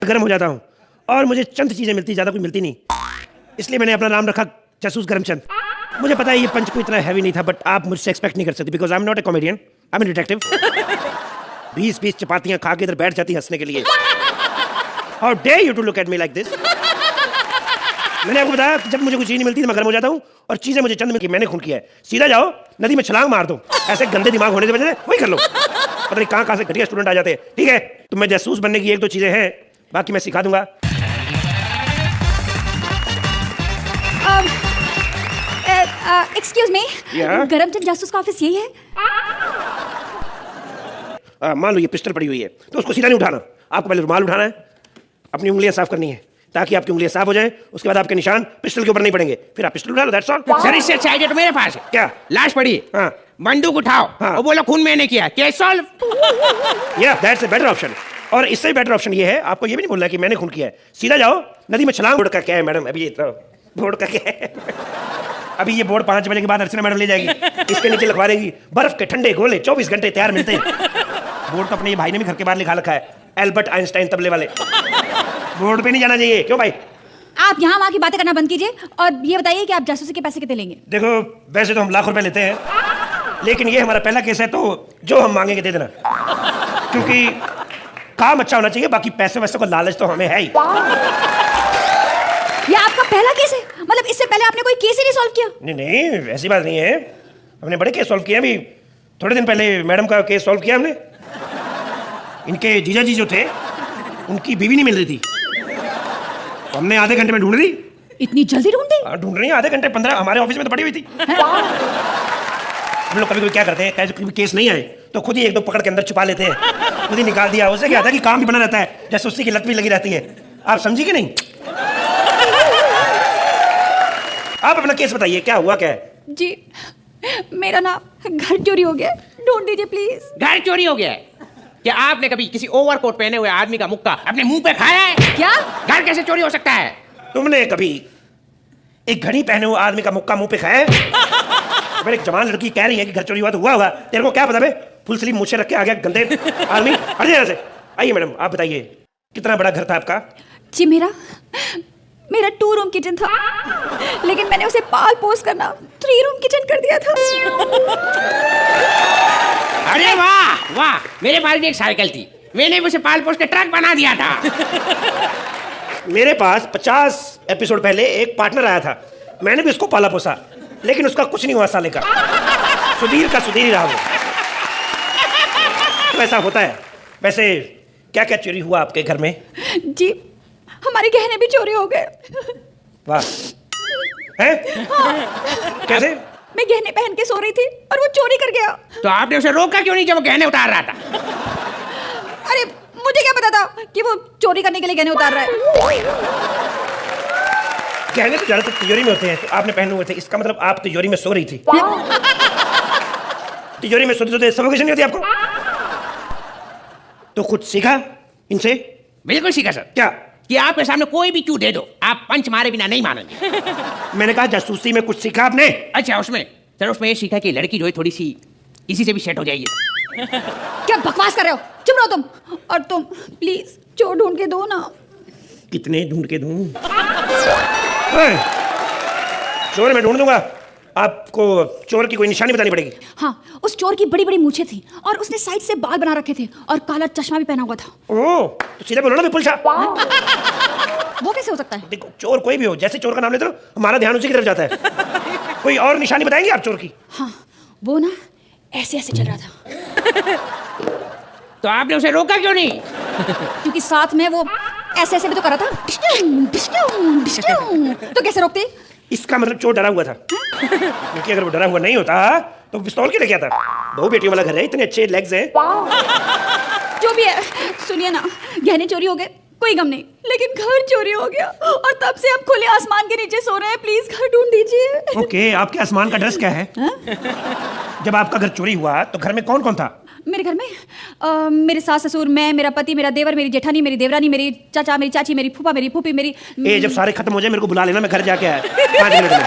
गर्म हो जाता हूँ और मुझे चंद चीजें मिलती, ज्यादा कुछ मिलती नहीं, इसलिए मैंने अपना नाम रखा जासूस करमचंद। मुझे पता है ये पंच कोई इतना हैवी नहीं था, बट आप मुझसे एक्सपेक्ट नहीं कर सकते because I am not a comedian, I am a detective. 20-20 चपातियां खा के इधर बैठ जाती हंसने के लिए। How dare you to look at me like this. मैंने आपको बताया जब मुझे कुछ चीज नहीं मिलती तो मैं गर्म हो जाता हूँ और चीजें मुझे चंद मिलती, मैंने खून किया है। सीधा जाओ नदी में छलांग मार दो, ऐसे गंदे दिमाग होने की वजह से वही कर लो। पता नहीं कहाँ से घटिया स्टूडेंट आ जाते हैं। ठीक है, तो मैं जासूस बनने की 1-2 चीजें हैं, बाकी मैं सिखा दूंगा। एक्सक्यूज मी, करमचंद जासूस का ऑफिस यही है? मान लो ये पिस्टल पड़ी हुई है तो उसको सीधा नहीं उठाना, आपको पहले रुमाल उठाना है, अपनी उंगलियां साफ करनी है ताकि आपकी उंगलियां साफ हो जाए, उसके बाद आपके निशान पिस्टल के ऊपर नहीं पड़ेंगे, फिर आप पिस्टल उठा लो, दैट्स ऑल। सर इससे अच्छा आइडिया तो मेरे पास है। क्या? लाश पड़ी है, हाँ। बंदूक उठाओ और बोलो खून मैंने किया, केस सॉल्व। या दैट्स अ बेटर ऑप्शन। और इससे बेटर ऑप्शन ये है, आपको ये भी नहीं बोलना है कि मैंने खून किया है, सीधा जाओ नदी में छलांग। बोर्ड का क्या है मैडम, अभी ये बोर्ड का क्या है? अभी ये बोर्ड 5 बजे के बाद अर्चना मैडम ले जाएगी, इसके नीचे लिखवा देगी बर्फ के ठंडे गोले 24 घंटे तैयार मिलते हैं। बोर्ड तो अपने ये भाई ने भी घर के बाहर लिखा रखा है, एल्बर्ट आइंस्टाइन तबले वाले। बोर्ड पे नहीं जाना चाहिए। क्यों भाई? आप यहाँ वहाँ की बातें करना बंद कीजिए और ये बताइए कि आप जासूसी के पैसे कितने लेंगे? देखो वैसे तो हम लाख रुपए लेते हैं, लेकिन ये हमारा पहला केस है तो जो हम मांगेंगे दे देना, क्योंकि काम अच्छा होना चाहिए, बाकी पैसे वैसे को लालच तो हमें है ही। ये आपका पहला केस है? मतलब इससे पहले आपने कोई केस ही नहीं सॉल्व किया? नहीं ऐसी बात नहीं है, हमने बड़े केस सॉल्व किए। अभी थोड़े दिन पहले मैडम का केस सॉल्व किया हमने। इनके जीजा जी जो थे उनकी बीवी नहीं मिल रही थी, तो हमने आधे घंटे में ढूंढ ली। इतनी जल्दी ढूंढ दी? ढूंढ रही है आधे घंटे, 15 हमारे ऑफिस में तो पड़ी हुई थी। हम लोग कभी क्या करते हैं, कभी केस नहीं आए तो खुद ही 1-2 पकड़ के अंदर छुपा लेते हैं, खुद ही निकाल दिया। उससे क्या था कि काम भी बना रहता है, जासूसी की लत भी लगी रहती है। आप समझी कि नहीं? आप अपना केस बताइए, क्या हुआ क्या है? जी मेरा ना घर चोरी हो गया, ढूंढ दीजिए प्लीज। घर चोरी हो गया है? क्या आपने कभी किसी ओवरकोट पहने हुए आदमी का मुक्का अपने मुंह पे खाया है? क्या? घर कैसे चोरी हो सकता है? तुमने कभी एक घड़ी पहने हुए आदमी का मुक्का मुंह पे खाया है? मेरी एक जवान लड़की कह रही है कि घर चोरी हुआ तो हुआ होगा, तेरे को क्या पता? बे फुल स्लीव मुझे रख के आ गया गंदे आदमी। हट जाइए से। आइए मैडम आप बताइए कितना बड़ा घर था आपका? जी मेरा 2 रूम किचन था, लेकिन मैंने उसे पाल पोस करना 3 रूम किचन कर दिया था। अरे वाह वाह, मेरे पास भी एक साइकिल थी, मैंने उसे पाल पोस के ट्रक बना दिया था। मेरे पास 50 एपिसोड पहले एक पार्टनर आया था, मैंने भी उसको पाला पोसा, लेकिन उसका कुछ नहीं हुआ साले का, सुधीर का सुधीर ही रहा वो। तो ऐसा होता है। वैसे क्या क्या चोरी हुआ आपके घर में? जी हमारे गहने भी चोरी हो गए। वाह। हैं? कैसे? मैं गहने पहन के सो रही थी और वो चोरी कर गया। तो आपने उसे रोका क्यों नहीं जब वो गहने उतार रहा था? अरे मुझे क्या पता था कि वो चोरी करने के लिए गहने उतार रहा है। गहने तो ज्यादातर तिजोरी में होते हैं, तो आपने पहने हुए थे, इसका मतलब आप तिजोरी में सो रही थी। तिजोरी में सोते सोते सफोकेशन नहीं होती आपको? तो कुछ सीखा इनसे? बिल्कुल सीखा सर। क्या? कि आपके सामने कोई भी क्यों दे दो, आप पंच मारे बिना नहीं मानेंगे। मैंने कहा जासूसी में कुछ सीखा आपने? अच्छा उसमें ये सीखा कि लड़की जो है थोड़ी सी किसी से भी सेट हो जाएगी। क्या बकवास कर रहे हो? चुप रहो तुम। और तुम प्लीज चोर ढूंढ के दो ना। कितने ढूंढ के दूं? चोर मैं ढूंढ दूंगा, आपको चोर की कोई निशानी बतानी पड़ेगी। हाँ, उस चोर की बड़ी बड़ी मूछें थी और उसने साइड से बाल बना रखे थे और काला चश्मा भी पहना हुआ था। ओह, तो सीधा बोलो ना विपुल शाह। वो कैसे हो सकता है? देखो चोर कोई भी हो, जैसे चोर का नाम लेते हो हमारा ध्यान उसी की तरफ जाता है। कोई और निशानी बताएंगे आप चोर की? हाँ, वो ना ऐसे ऐसे चल रहा था। तो आपने उसे रोका क्यों नहीं? क्योंकि साथ में वो ऐसे ऐसे भी तो कर रहा था। तो कैसे रोकते? इसका मतलब चोर डरा हुआ था, क्योंकि अगर वो डरा हुआ नहीं होता तो पिस्तौल क्यों लेके आता? 2 बेटियों वाला घर है, इतने अच्छे लेग्स हैं। जो भी है, सुनिए ना, गहने चोरी हो गए, कोई गम नहीं, लेकिन घर चोरी हो गया और तब से आप खुले आसमान के नीचे सो रहे हैं। प्लीज घर ढूंढ दीजिए। ओके, आपके आसमान का ड्रेस क्या है? जब आपका घर चोरी हुआ तो घर में कौन कौन था? मेरे घर में मेरे सास ससुर, मैं, मेरा पति, मेरा देवर, मेरी जेठानी, मेरी देवरानी, मेरी चाचा, मेरी चाची, मेरी फूफा, मेरी फूफी, मेरी। जब सारे खत्म हो जाए मेरे को बुला लेना, मैं घर जाके आया 5 मिनट में।